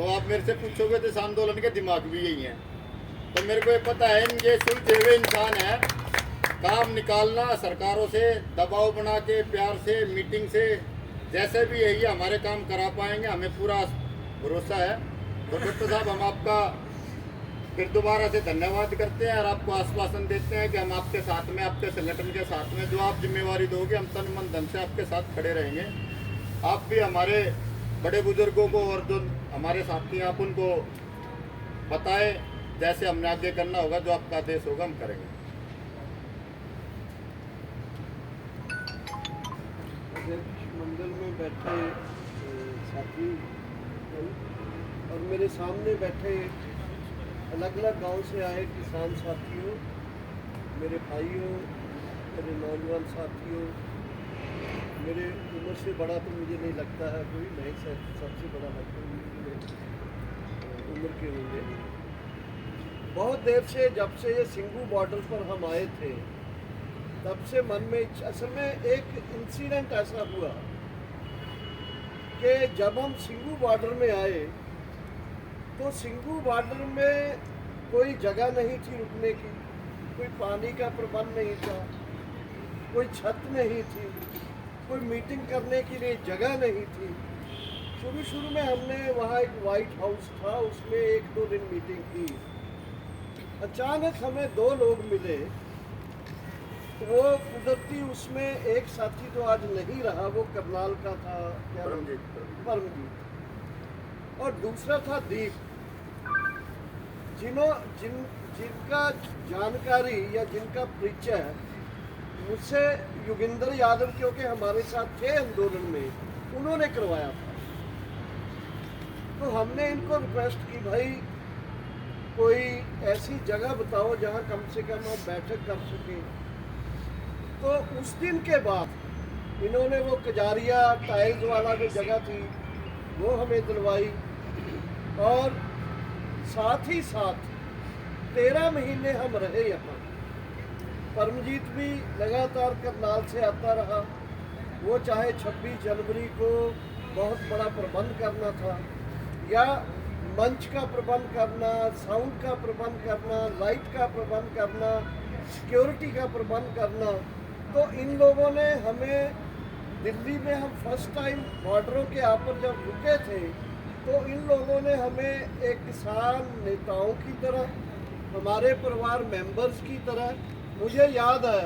तो आप मेरे से पूछोगे तो इस आंदोलन के दिमाग भी यही है। तो मेरे को ये पता है ये सुलझे हुए इंसान है। काम निकालना सरकारों से, दबाव बना के, प्यार से, मीटिंग से, जैसे भी यही हमारे काम करा पाएंगे, हमें पूरा भरोसा है। तो डॉक्टर साहब हम आपका फिर दोबारा से धन्यवाद करते हैं और आपको आश्वासन देते हैं कि हम आपके साथ में, आपके संगठन के साथ में जो आप जिम्मेवारी दोगे हम तन मन धन से आपके साथ खड़े रहेंगे। आप भी हमारे बड़े बुजुर्गों को और जो हमारे साथी हैं आप उनको बताएं, जैसे हमने आगे करना होगा, जो आपका आदेश होगा हम करेंगे। मंडल में बैठे साथी और मेरे सामने बैठे अलग अलग गांव से आए किसान साथियों, मेरे भाइयों, मेरे नौजवान साथियों, मेरे उम्र से बड़ा तो मुझे नहीं लगता है कोई, मैं सबसे बड़ा लगता हूँ, उम्र के होंगे। बहुत देर से, जब से ये सिंगू बॉर्डर पर हम आए थे, तब से मन में, असल में एक इंसिडेंट ऐसा हुआ कि जब हम सिंगू बॉर्डर में आए तो सिंगू बॉर्डर में कोई जगह नहीं थी रुकने की, कोई पानी का प्रबंध नहीं था, कोई छत नहीं थी, कोई मीटिंग करने के लिए जगह नहीं थी। शुरू में हमने वहाँ एक वाइट हाउस था, उसमें 1-2 दिन मीटिंग की। अचानक हमें 2 लोग मिले, वो कुदरती उसमें एक साथी तो आज नहीं रहा, वो करनाल का था, क्या परमजीत, और दूसरा था दीप, जिनका जानकारी या जिनका परिचय मुझसे योगिंदर यादव, क्योंकि हमारे साथ थे आंदोलन में, उन्होंने करवाया था। तो हमने इनको रिक्वेस्ट की, भाई कोई ऐसी जगह बताओ जहां कम से कम हम बैठक कर सकें। तो उस दिन के बाद इन्होंने वो कजारिया टाइल्स वाला जो जगह थी वो हमें दिलवाई, और साथ ही साथ 13 महीने हम रहे यहाँ। परमजीत भी लगातार करनाल से आता रहा, वो चाहे 26 जनवरी को बहुत बड़ा प्रबंध करना था, या मंच का प्रबंध करना, साउंड का प्रबंध करना, लाइट का प्रबंध करना, सिक्योरिटी का प्रबंध करना। तो इन लोगों ने हमें, दिल्ली में हम फर्स्ट टाइम बॉर्डरों के पर जब रुके थे, तो इन लोगों ने हमें एक किसान नेताओं की तरह, हमारे परिवार मेंबर्स की तरह, मुझे याद है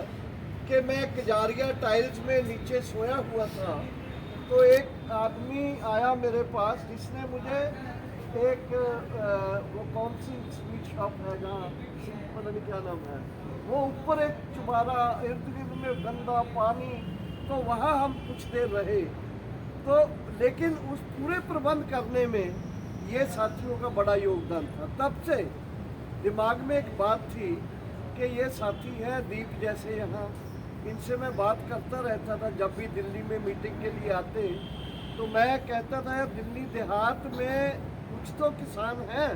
कि मैं कजारिया टाइल्स में नीचे सोया हुआ था, तो एक आदमी आया मेरे पास जिसने मुझे एक वो कौन सी स्वीट शॉप है जहाँ, पता नहीं क्या नाम है, वो ऊपर एक चुबारा, इर्द गिर्द में गंदा पानी, तो वहाँ हम कुछ देर रहे। तो लेकिन उस पूरे प्रबंध करने में ये साथियों का बड़ा योगदान था। तब से दिमाग में एक बात थी कि ये साथी हैं दीप जैसे, यहाँ इनसे मैं बात करता रहता था। जब भी दिल्ली में मीटिंग के लिए आते तो मैं कहता था, यार दिल्ली देहात में कुछ तो किसान हैं,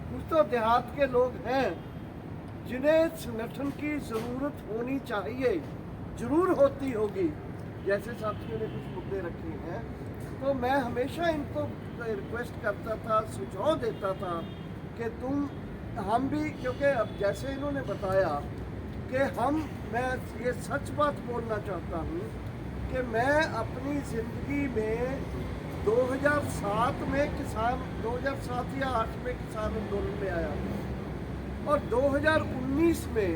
कुछ तो देहात के लोग हैं जिन्हें संगठन की ज़रूरत होनी चाहिए, ज़रूर होती होगी। जैसे साथियों ने कुछ मुद्दे रखे हैं, तो मैं हमेशा इनको रिक्वेस्ट करता था, सुझाव देता था कि हम भी, क्योंकि अब जैसे इन्होंने बताया कि मैं ये सच बात बोलना चाहता हूँ कि मैं अपनी ज़िंदगी में 2007 में 2007 या 2008 में किसान आंदोलन में आया, और 2019 में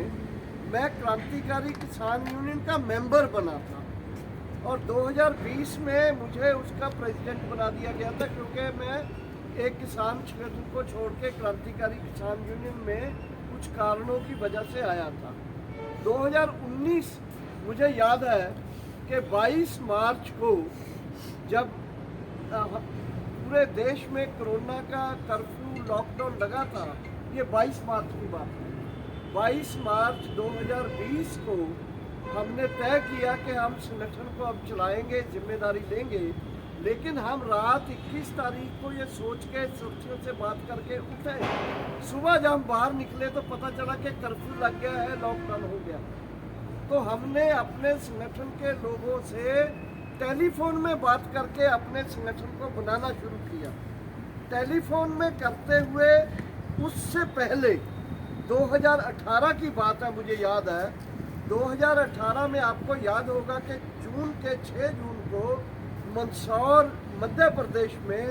मैं क्रांतिकारी किसान यूनियन का मेंबर बना था, और 2020 में मुझे उसका प्रेसिडेंट बना दिया गया था, क्योंकि मैं एक किसान संगठन को छोड़ के क्रांतिकारी किसान यूनियन में कुछ कारणों की वजह से आया था। 2019 मुझे याद है कि 22 मार्च को जब पूरे देश में कोरोना का कर्फ्यू, लॉकडाउन लगा था, ये 22 मार्च की बात है। 22 मार्च 2020 को हमने तय किया कि हम संगठन को अब चलाएंगे, जिम्मेदारी लेंगे, लेकिन हम रात 21 तारीख को ये सोच के साथियों से बात करके उठे। सुबह जब हम बाहर निकले तो पता चला कि कर्फ्यू लग गया है, लॉकडाउन हो गया। तो हमने अपने संगठन के लोगों से टेलीफोन में बात करके अपने संगठन को बनाना शुरू किया। टेलीफोन में करते हुए उससे पहले 2018 की बात है, मुझे याद है 2018 में आपको याद होगा कि जून के 6 जून को मंदसौर मध्य प्रदेश में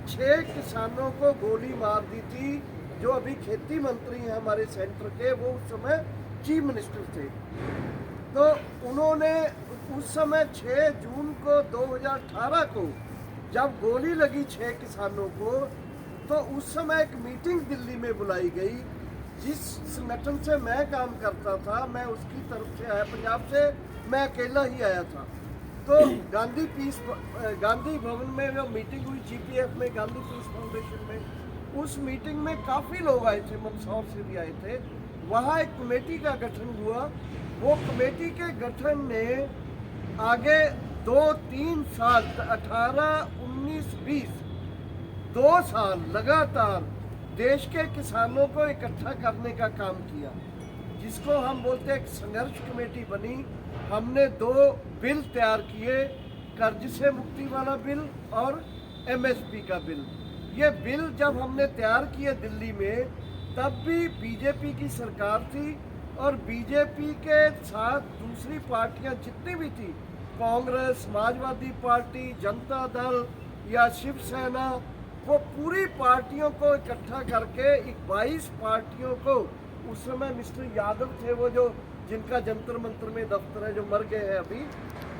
6 किसानों को गोली मार दी थी। जो अभी खेती मंत्री हैं हमारे सेंटर के, वो उस समय चीफ मिनिस्टर थे। तो उन्होंने उस समय 6 जून को 2018 को जब गोली लगी 6 किसानों को, तो उस समय एक मीटिंग दिल्ली में बुलाई गई। जिस संगठन से मैं काम करता था, मैं उसकी तरफ से आया, पंजाब से मैं अकेला ही आया था। तो गांधी भवन में जो मीटिंग हुई GPF में, गांधी पीस फाउंडेशन में, उस मीटिंग में काफ़ी लोग आए थे, मंदसौर से भी आए थे। वहाँ एक कमेटी का गठन हुआ। वो कमेटी के गठन ने आगे 2-3 साल 18, 19, 20 2 साल लगातार देश के किसानों को इकट्ठा करने का काम किया, जिसको हम बोलते हैं एक संघर्ष कमेटी बनी। हमने 2 बिल तैयार किए, कर्ज से मुक्ति वाला बिल और MSP का बिल। ये बिल जब हमने तैयार किए दिल्ली में, तब भी बीजेपी की सरकार थी और बीजेपी के साथ दूसरी पार्टियां जितनी भी थी, कांग्रेस, समाजवादी पार्टी, जनता दल या शिवसेना, वो पूरी पार्टियों को इकट्ठा करके 22 पार्टियों को, उस समय मिस्टर यादव थे वो जो जिनका जंतर मंतर में दफ्तर है, जो मर गए हैं अभी,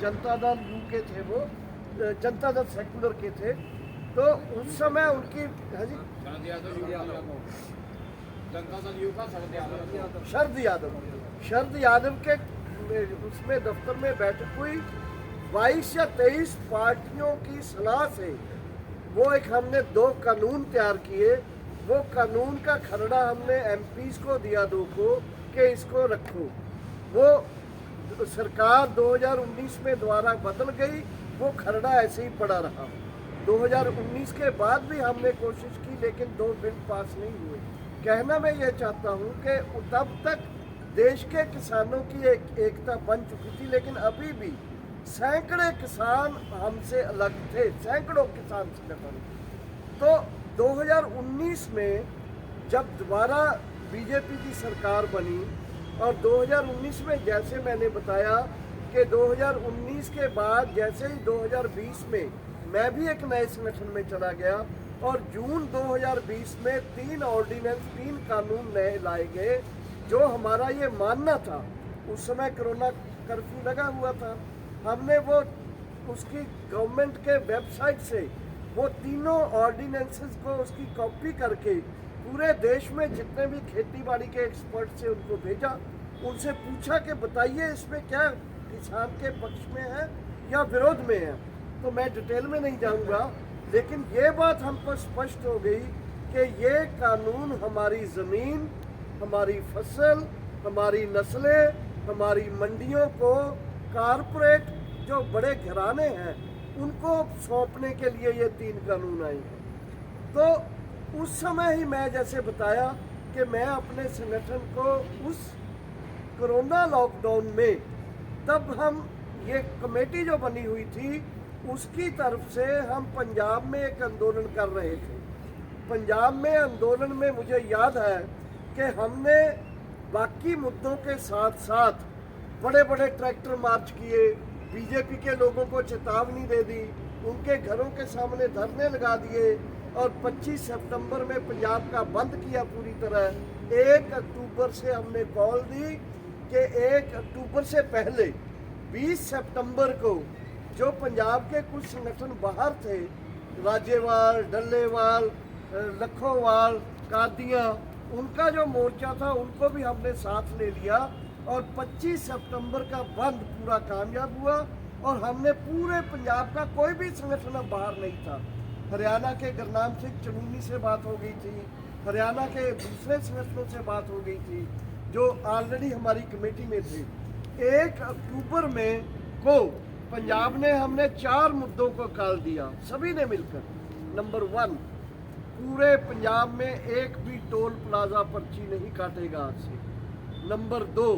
जनता दल यू के थे वो, जनता दल सेकुलर के थे। तो उस समय उनकी शरद यादव के उसमें दफ्तर में बैठक हुई। 22 या 23 पार्टियों की सलाह से वो एक हमने 2 कानून तैयार किए। वो कानून का खरड़ा हमने MPs को दिया 2 को कि इसको रखो। वो सरकार 2019 में दोबारा बदल गई, वो खरड़ा ऐसे ही पड़ा रहा। 2019 के बाद भी हमने कोशिश की, लेकिन 2 बिल पास नहीं हुए। कहना मैं ये चाहता हूँ कि तब तक देश के किसानों की एकता बन चुकी थी, लेकिन अभी भी सैकड़े किसान हमसे अलग थे, सैकड़ों किसान संगठन। तो 2019 में जब दोबारा बीजेपी की सरकार बनी, और 2019 में जैसे मैंने बताया कि 2019 के बाद जैसे ही 2020 में मैं भी एक नए संगठन में चला गया, और जून 2020 में 3 ऑर्डिनेंस, 3 कानून नए लाए गए। जो हमारा ये मानना था, उस समय कोरोना कर्फ्यू लगा हुआ था, हमने वो उसकी गवर्नमेंट के वेबसाइट से वो तीनों ऑर्डिनेंसेस को उसकी कॉपी करके पूरे देश में जितने भी खेतीबाड़ी के एक्सपर्ट से उनको भेजा। उनसे पूछा कि बताइए इसमें क्या किसान के पक्ष में है या विरोध में है। तो मैं डिटेल में नहीं जाऊंगा, लेकिन ये बात हमको स्पष्ट हो गई कि ये कानून हमारी ज़मीन, हमारी फसल, हमारी नस्लें, हमारी मंडियों को कारपोरेट जो बड़े घराने हैं उनको सौंपने के लिए ये 3 कानून आए हैं। तो उस समय ही मैं जैसे बताया कि मैं अपने संगठन को उस कोरोना लॉकडाउन में, तब हम ये कमेटी जो बनी हुई थी उसकी तरफ से हम पंजाब में एक आंदोलन कर रहे थे। पंजाब में आंदोलन में मुझे याद है कि हमने बाकी मुद्दों के साथ साथ बड़े बड़े ट्रैक्टर मार्च किए, बीजेपी के लोगों को चेतावनी दे दी, उनके घरों के सामने धरने लगा दिए, और 25 सितंबर में पंजाब का बंद किया पूरी तरह। 1 अक्टूबर से हमने कॉल दी कि 1 अक्टूबर से पहले 20 सितंबर को जो पंजाब के कुछ संगठन बाहर थे, राज्यवाल, डल्लेवाल, लखोवाल, कादियाँ, उनका जो मोर्चा था उनको भी हमने साथ ले लिया, और 25 सितंबर का बंद पूरा कामयाब हुआ। और हमने पूरे पंजाब का कोई भी संगठन अब बाहर नहीं था। हरियाणा के गुरनाम सिंह चनूनी से बात हो गई थी, हरियाणा के दूसरे संगठनों से बात हो गई थी जो ऑलरेडी हमारी कमेटी में थे। 1 अक्टूबर में को पंजाब ने हमने 4 मुद्दों को काल दिया, सभी ने मिलकर। नंबर 1, पूरे पंजाब में एक भी टोल प्लाजा पर्ची नहीं काटेगा आज से। नंबर 2,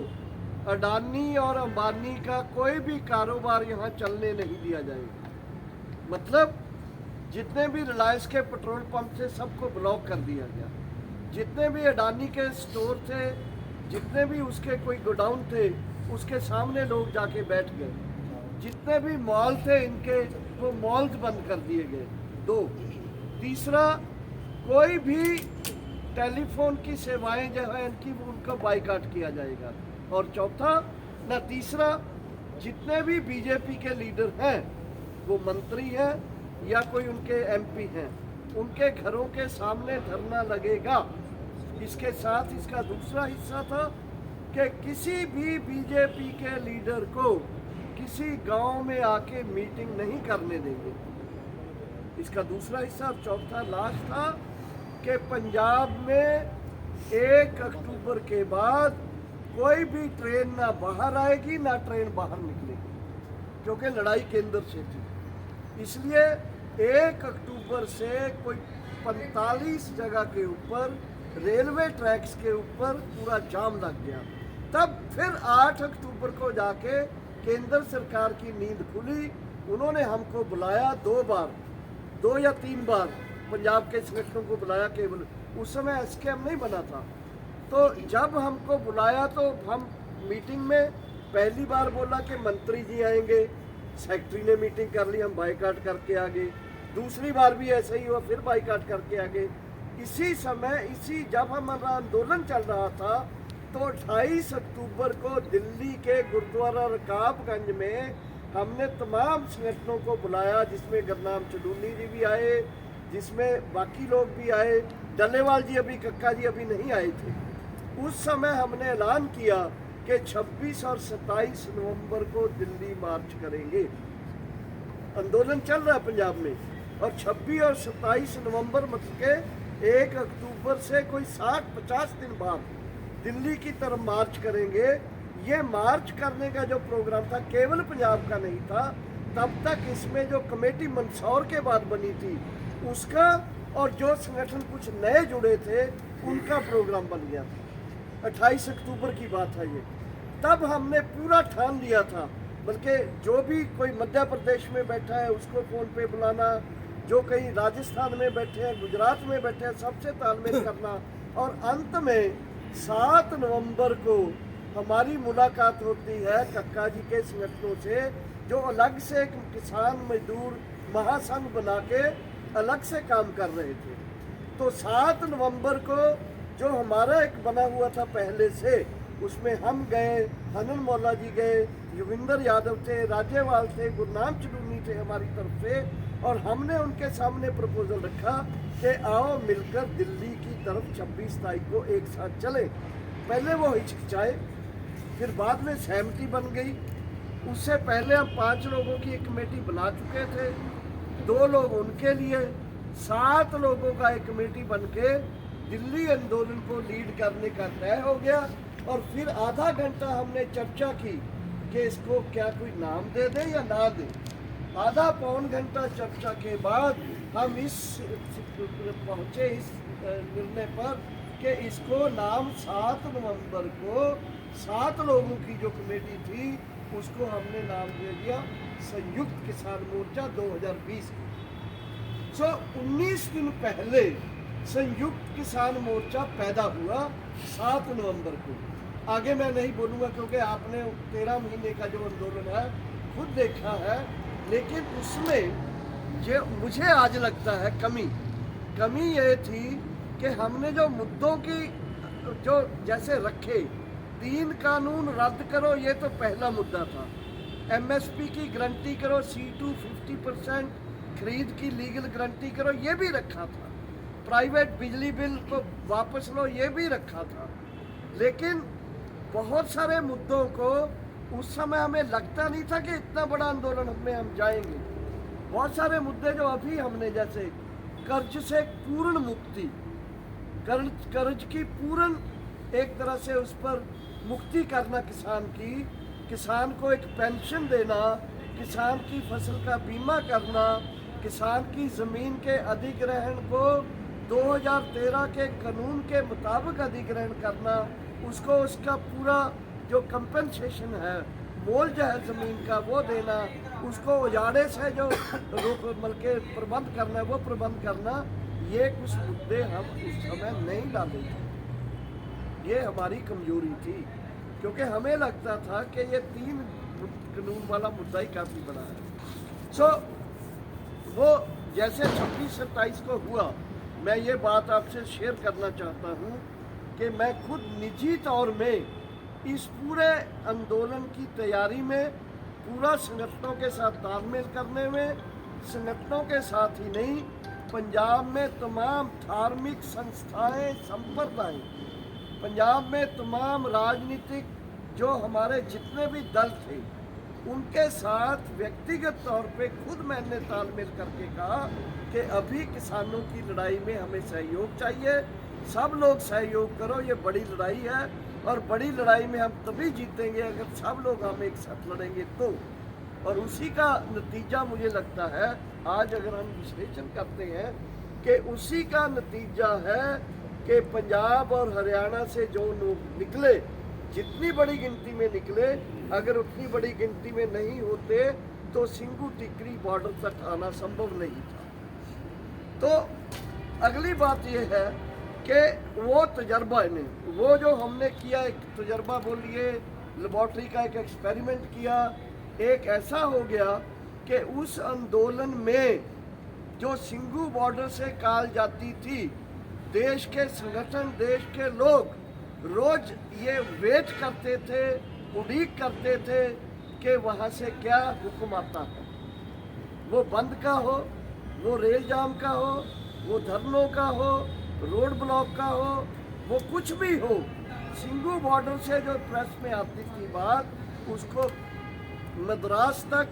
अडानी और अंबानी का कोई भी कारोबार यहाँ चलने नहीं दिया जाएगा। मतलब जितने भी रिलायंस के पेट्रोल पंप थे सबको ब्लॉक कर दिया गया। जितने भी अडानी के स्टोर थे, जितने भी उसके कोई गोडाउन थे, उसके सामने लोग जाके बैठ गए। जितने भी मॉल थे इनके, वो मॉल्स बंद कर दिए गए। 2, तीसरा, कोई भी टेलीफोन की सेवाएं जो है इनकी, उनका बाइकाट किया जाएगा। और चौथा ना तीसरा, जितने भी बीजेपी के लीडर हैं, वो मंत्री हैं या कोई उनके एमपी हैं, उनके घरों के सामने धरना लगेगा। इसके साथ इसका दूसरा हिस्सा था कि किसी भी बीजेपी के लीडर को किसी गांव में आके मीटिंग नहीं करने देंगे। इसका दूसरा हिस्सा। चौथा लास्ट था कि पंजाब में 1 अक्टूबर के बाद कोई भी ट्रेन ना बाहर आएगी ना ट्रेन बाहर निकलेगी, क्योंकि लड़ाई केंद्र से थी। इसलिए 1 अक्टूबर से कोई 45 जगह के ऊपर रेलवे ट्रैक्स के ऊपर पूरा जाम लग गया। तब फिर 8 अक्टूबर को जाके केंद्र सरकार की नींद खुली। उन्होंने हमको बुलाया 2 बार, 2 या 3 बार पंजाब के संगठनों को बुलाया केवल। उस समय एसकेएम नहीं बना था। तो जब हमको बुलाया तो हम मीटिंग में पहली बार बोला कि मंत्री जी आएंगे, सेक्रेटरी ने मीटिंग कर ली, हम बाइकाट करके आ गए। दूसरी बार भी ऐसे ही हुआ, फिर बाइकाट करके आ गए। इसी समय जब हमारा आंदोलन चल रहा था तो 28 अक्टूबर को दिल्ली के गुरुद्वारा रकाबगंज में हमने तमाम संगठनों को बुलाया, जिसमें गुरनाम चंदूनी जी भी आए, जिसमें बाकी लोग भी आए। डल्लेवाल जी अभी, कक्का जी अभी नहीं आए थे। उस समय हमने ऐलान किया कि 26 और 27 नवंबर को दिल्ली मार्च करेंगे। आंदोलन चल रहा है पंजाब में, और 26 और 27 नवंबर मतलब के 1 अक्टूबर से कोई 60-50 दिन बाद दिल्ली की तरफ मार्च करेंगे। ये मार्च करने का जो प्रोग्राम था केवल पंजाब का नहीं था। तब तक इसमें जो कमेटी मंदसौर के बाद बनी थी उसका, और जो संगठन कुछ नए जुड़े थे उनका प्रोग्राम बन गया था। 28 अक्टूबर की बात है ये। तब हमने पूरा ठान लिया था, बल्कि जो भी कोई मध्य प्रदेश में बैठा है उसको फ़ोन पे बुलाना, जो कहीं राजस्थान में बैठे हैं, गुजरात में बैठे हैं, सबसे तालमेल करना। और अंत में 7 नवंबर को हमारी मुलाकात होती है कक्का जी के संगठनों से, जो अलग से एक किसान मजदूर महासंघ बना के अलग से काम कर रहे थे। तो 7 नवंबर को जो हमारा एक बना हुआ था पहले से, उसमें हम गए, हनन मौला जी गए, योगिंदर यादव थे, राज्यपाल थे, गुरनाम चंदूनी थे हमारी तरफ से, और हमने उनके सामने प्रपोजल रखा कि आओ मिलकर दिल्ली की तरफ 26 तारीख को एक साथ चले। पहले वो हिचकिचाए, फिर बाद में सहमति बन गई। उससे पहले हम 5 लोगों की एक कमेटी बना चुके थे, 2 लोग उनके लिए, 7 लोगों का एक कमेटी बन के दिल्ली आंदोलन को लीड करने का तय हो गया। और फिर आधा घंटा हमने चर्चा की कि इसको क्या कोई नाम दे दें या ना दें। आधा पौन घंटा चर्चा के बाद हम पहुँचे इस निर्णय पर कि इसको नाम 7 नवंबर को 7 लोगों की जो कमेटी थी उसको हमने नाम दे दिया संयुक्त किसान मोर्चा 2020। 19 दिन पहले संयुक्त किसान मोर्चा पैदा हुआ 7 नवंबर को। आगे मैं नहीं बोलूँगा क्योंकि आपने 13 महीने का जो आंदोलन है खुद देखा है। लेकिन उसमें जो मुझे आज लगता है कमी ये थी कि हमने जो मुद्दों की जो जैसे रखे, 3 कानून रद्द करो, ये तो पहला मुद्दा था। MSP की गारंटी करो, C2 50% खरीद की लीगल गारंटी करो, ये भी रखा था। प्राइवेट बिजली बिल को वापस लो, ये भी रखा था। लेकिन बहुत सारे मुद्दों को उस समय हमें लगता नहीं था कि इतना बड़ा आंदोलन में हम जाएंगे। बहुत सारे मुद्दे जो अभी हमने, जैसे कर्ज से पूर्ण मुक्ति, कर्ज की पूर्ण एक तरह से उस पर मुक्ति करना, किसान को एक पेंशन देना, किसान की फसल का बीमा करना, किसान की ज़मीन के अधिग्रहण को 2013 के कानून के मुताबिक अधिग्रहण करना, उसको उसका पूरा जो कंपनसेशन है, मोल जो है ज़मीन का वो देना, उसको उजाड़े से जो रोक बल्कि प्रबंध करना है वो प्रबंध करना, ये कुछ मुद्दे हम उस समय नहीं डाले थे। ये हमारी कमजोरी थी, क्योंकि हमें लगता था कि ये 3 कानून वाला मुद्दा ही काफ़ी बड़ा है। सो वो जैसे 26-27 को हुआ, मैं ये बात आपसे शेयर करना चाहता हूँ कि मैं खुद निजी तौर में इस पूरे आंदोलन की तैयारी में, पूरा संगठनों के साथ तालमेल करने में, संगठनों के साथ ही नहीं, पंजाब में तमाम धार्मिक संस्थाएं, संप्रदाय, पंजाब में तमाम राजनीतिक जो हमारे जितने भी दल थे, उनके साथ व्यक्तिगत तौर पे खुद मैंने तालमेल करके कहा कि अभी किसानों की लड़ाई में हमें सहयोग चाहिए, सब लोग सहयोग करो, ये बड़ी लड़ाई है और बड़ी लड़ाई में हम तभी जीतेंगे अगर सब लोग हम एक साथ लड़ेंगे तो। और उसी का नतीजा मुझे लगता है, आज अगर हम विश्लेषण करते हैं कि उसी का नतीजा है कि पंजाब और हरियाणा से जो लोग निकले, जितनी बड़ी गिनती में निकले, अगर उतनी बड़ी गिनती में नहीं होते तो सिंगू टिकरी बॉर्डर तक आना संभव नहीं था। तो अगली बात यह है कि वो तजर्बा ने, वो जो हमने किया, एक तजर्बा बोलिए, लेबॉर्ट्री का एक एक्सपेरिमेंट किया, एक ऐसा हो गया कि उस आंदोलन में जो सिंगू बॉर्डर से कॉल जाती थी, देश के संगठन, देश के लोग रोज ये वेट करते थे, उड़ीक करते थे कि वहाँ से क्या हुक्म आता है। वो बंद का हो, वो रेल जाम का हो, वो धरनों का हो, रोड ब्लॉक का हो, वो कुछ भी हो, सिंगू बॉर्डर से जो प्रेस में आती थी बात, उसको मद्रास तक,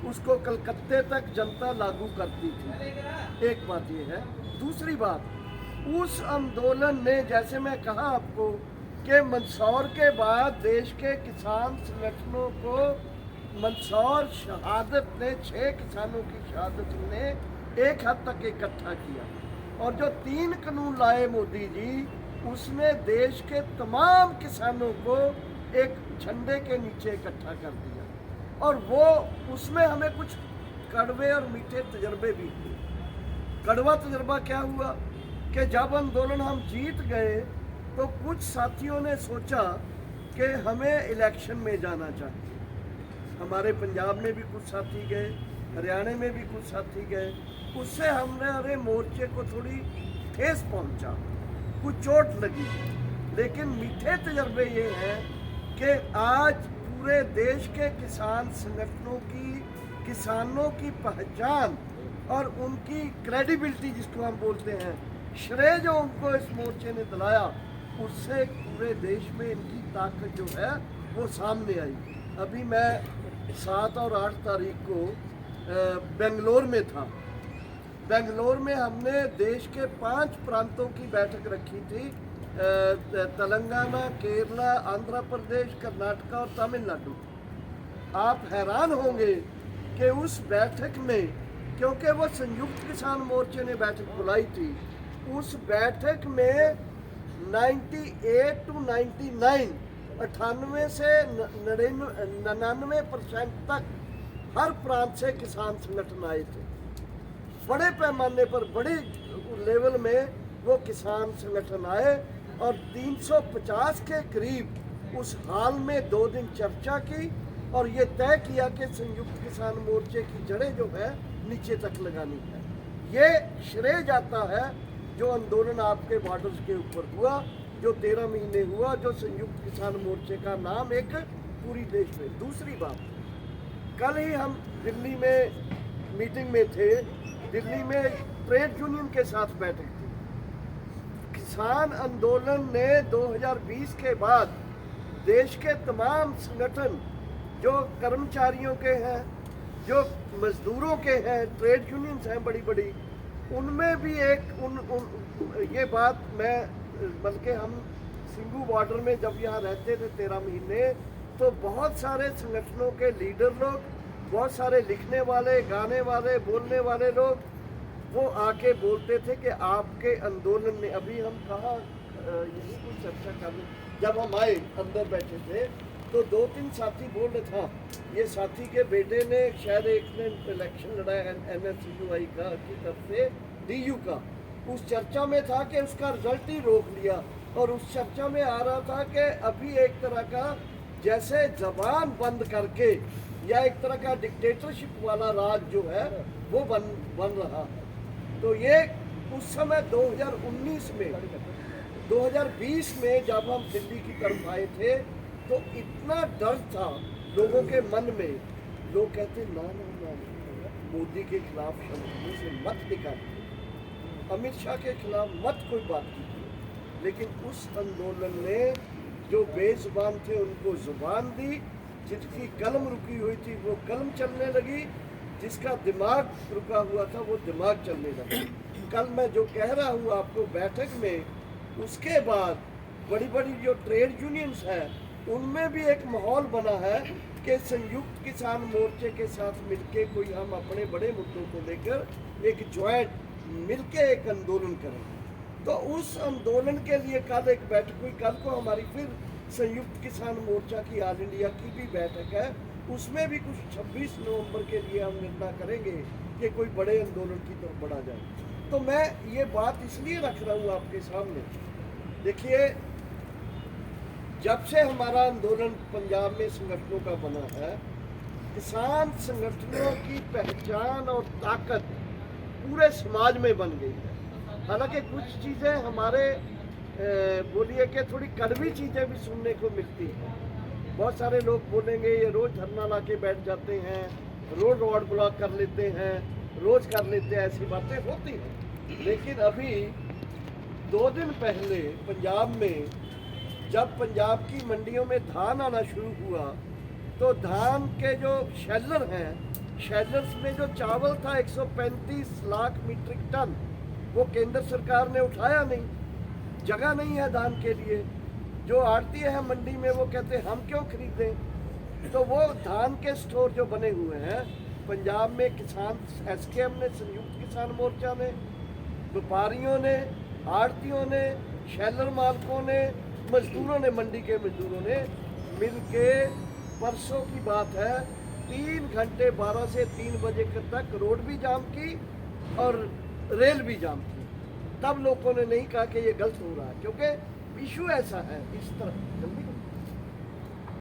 उसको कलकत्ते तक जनता लागू करती थी। एक बात ये है। दूसरी बात, उस आंदोलन ने, जैसे मैं कहा आपको कि मंदसौर के बाद देश के किसान संगठनों को मंदसौर शहादत ने, 6 किसानों की शहादत ने एक हद तक इकट्ठा किया। और जो 3 कानून लाए मोदी जी, उसने देश के तमाम किसानों को एक झंडे के नीचे इकट्ठा कर दिया। और वो, उसमें हमें कुछ कड़वे और मीठे तजर्बे भी हुए। कड़वा तजर्बा क्या हुआ कि जब आंदोलन हम जीत गए तो कुछ साथियों ने सोचा कि हमें इलेक्शन में जाना चाहिए। हमारे पंजाब में भी कुछ साथी गए, हरियाणा में भी कुछ साथी गए। उससे हमारे मोर्चे को थोड़ी ठेस पहुंचा, कुछ चोट लगी। लेकिन मीठे तजर्बे ये हैं कि आज पूरे देश के किसान संगठनों की, किसानों की पहचान और उनकी क्रेडिबिलिटी, जिसको हम बोलते हैं, श्रेय जो उनको इस मोर्चे ने दिलाया, उससे पूरे देश में इनकी ताकत जो है वो सामने आई। अभी मैं 7 और 8 तारीख को बेंगलोर में था। बेंगलोर में हमने देश के 5 प्रांतों की बैठक रखी थी, तेलंगाना, केरला, आंध्र प्रदेश, कर्नाटक और तमिलनाडु। आप हैरान होंगे कि उस बैठक में, क्योंकि वो संयुक्त किसान मोर्चे ने बैठक बुलाई थी, उस बैठक में 98 to 99, 98 से 99% तक हर प्रांत से किसान संगठन आए थे। बड़े पैमाने पर, बड़े लेवल में वो किसान संगठन आए और 350 के करीब उस हाल में 2 दिन चर्चा की और ये तय किया कि संयुक्त किसान मोर्चे की जड़ें जो है नीचे तक लगानी है। ये श्रेय जाता है जो आंदोलन आपके बॉर्डर्स के ऊपर हुआ, जो 13 महीने हुआ, जो संयुक्त किसान मोर्चे का नाम एक पूरी देश में। दूसरी बात, कल ही हम दिल्ली में मीटिंग में थे, दिल्ली में ट्रेड यूनियन के साथ बैठक थी। किसान आंदोलन ने 2020 के बाद देश के तमाम संगठन, जो कर्मचारियों के हैं, जो मजदूरों के हैं, ट्रेड यूनियंस हैं बड़ी बड़ी, उनमें भी एक ये बात मैं, बल्कि हम सिंगू बॉर्डर में जब यहाँ रहते थे 13 महीने, तो बहुत सारे संगठनों के लीडर लोग, बहुत सारे लिखने वाले, गाने वाले, बोलने वाले लोग, वो आके बोलते थे कि आपके आंदोलन ने, अभी हम कहाँ यही कुछ चर्चा कर रहे, जब हम आए अंदर बैठे थे तो 2-3 साथी बोल रहे था, ये साथी के बेटे ने शायद एक ने इलेक्शन लड़ा NSUI का की तरफ से DU का, उस चर्चा में था कि उसका रिजल्ट ही रोक लिया। और उस चर्चा में आ रहा था कि अभी एक तरह का जैसे जबान बंद करके या एक तरह का डिक्टेटरशिप वाला राज जो है वो बन रहा है। तो ये उस समय 2019 में 2020 में जब हम दिल्ली की तरफ आए थे तो इतना डर था लोगों के मन में। लोग कहते ना ना ना, मोदी के खिलाफ शब्दों से मत निकालिए, अमित शाह के खिलाफ मत कोई बात कीजिए। लेकिन उस आंदोलन ने जो बेजुबान थे उनको जुबान दी, जिसकी कलम रुकी हुई थी वो कलम चलने लगी, जिसका दिमाग रुका हुआ था वो दिमाग चलने लगा। कल मैं जो कह रहा हूँ आपको बैठक में, उसके बाद बड़ी बड़ी जो ट्रेड यूनियंस हैं उनमें भी एक माहौल बना है कि संयुक्त किसान मोर्चे के साथ मिलके कोई हम अपने बड़े मुद्दों को लेकर एक ज्वाइंट मिलके एक आंदोलन करें। तो उस आंदोलन के लिए कल एक बैठक हुई, कल को हमारी फिर संयुक्त किसान मोर्चा की ऑल इंडिया की भी बैठक है, उसमें भी कुछ 26 नवंबर के लिए हम निर्णय करेंगे कि कोई बड़े आंदोलन की तरफ बढ़ा जाए। तो मैं ये बात इसलिए रख रहा हूँ आपके सामने, देखिए जब से हमारा आंदोलन पंजाब में संगठनों का बना है, किसान संगठनों की पहचान और ताकत पूरे समाज में बन गई है। हालांकि कुछ चीज़ें हमारे बोलिए कि थोड़ी कड़वी चीज़ें भी सुनने को मिलती हैं। बहुत सारे लोग बोलेंगे ये रोज़ धरना ला के बैठ जाते हैं, रोड ब्लॉक कर लेते हैं, रोज़ कर लेते हैं, ऐसी बातें होती हैं। लेकिन अभी 2 दिन पहले पंजाब में जब पंजाब की मंडियों में धान आना शुरू हुआ तो धान के जो शेलर हैं, शेलर्स में जो चावल था 135 लाख मीट्रिक टन, वो केंद्र सरकार ने उठाया नहीं, जगह नहीं है धान के लिए। जो आड़ती है मंडी में वो कहते हैं हम क्यों खरीदें। तो वो धान के स्टोर जो बने हुए हैं पंजाब में, किसान SKM ने, संयुक्त किसान मोर्चा ने, व्यापारियों ने, आड़तियों ने, शेलर मालकों ने, मजदूरों ने, मंडी के मजदूरों ने मिल के, परसों की बात है, 3 घंटे 12 से 3 बजे तक रोड भी जाम की और रेल भी जाम की। तब लोगों ने नहीं कहा कि ये गलत हो रहा है, क्योंकि इशू ऐसा है, इस तरह जल्दी